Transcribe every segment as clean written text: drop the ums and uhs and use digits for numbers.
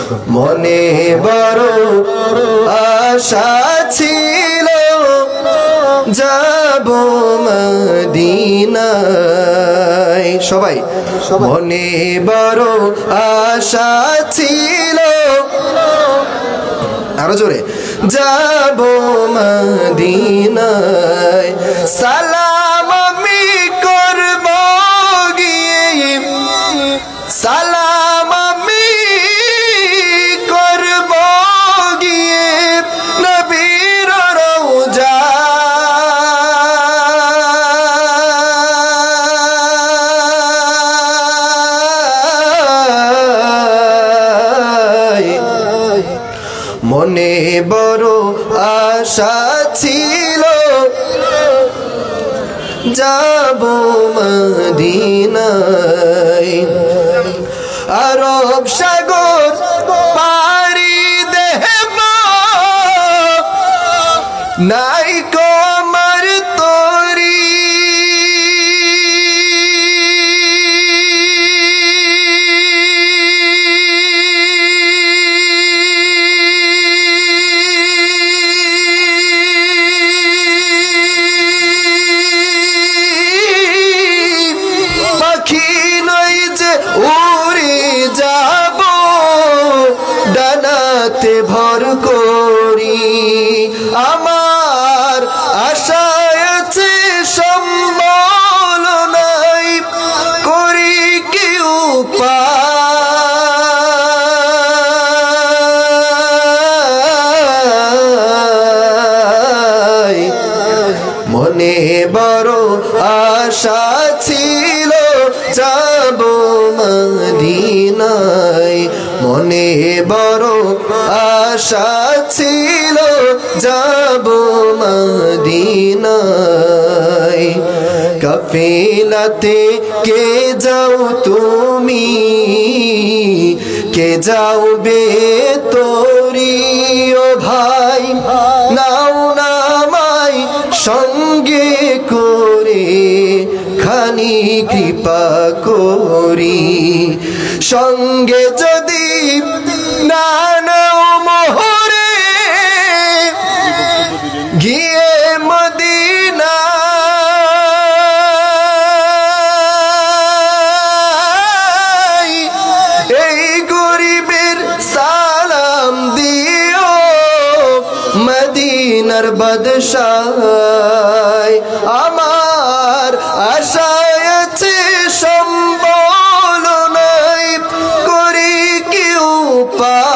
মনে বড় আশা ছিল যাব মদিনায়। সবাই মনে বড় আশা ছিল, আরো জোরে, যাব মদিনায়। সালাম আমি করব গিয়ে, সালাম আমি করব গিয়ে নবীর রওজায়। মনে বড় আশা ছিল যাব মদিনায়। আরব সাগর পাড়ি দেব, নাই কো আমার তরি। পাখি নই যে উড়ে যাব, ডানাতে ভর করি। আমার আশা আছে সম্বল নাই, করি কি উপায়। মনে বড় আশা ছিল যাব মদিনায়। মনে বড় আশা ছিল যাব মদিনায়। কাফেলাতে কে যাও তুমি, কে যাওবে তোরি ও ভাই। নাও নামাই সঙ্গে করে, খানি কৃপা করি। সঙ্গে যদি না নাও মোহরে, গিয়ে মদিনায় এই গরিবের সালাম দিও, মদিনার বাদশায়। আমার আশা আছে সম্বল নাই, করি কি উপায়।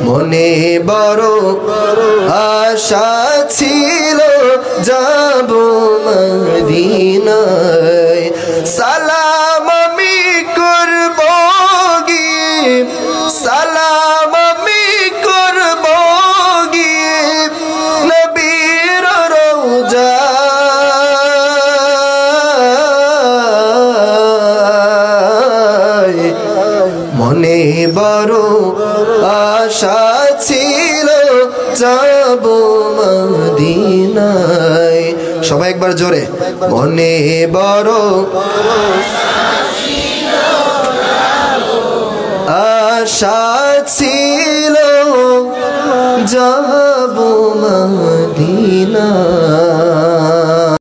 মনে বড় আশা ছিল যাব মদিনায়। সালাম আমি করব গিয়ে, সালাম আমি করব গিয়ে নবীর রওজায়। মনে বড় আশা ছিল যাব মদিনায়। সবাই একবার জোরে, মনে বড় আশা ছিল যাব মদিনায়।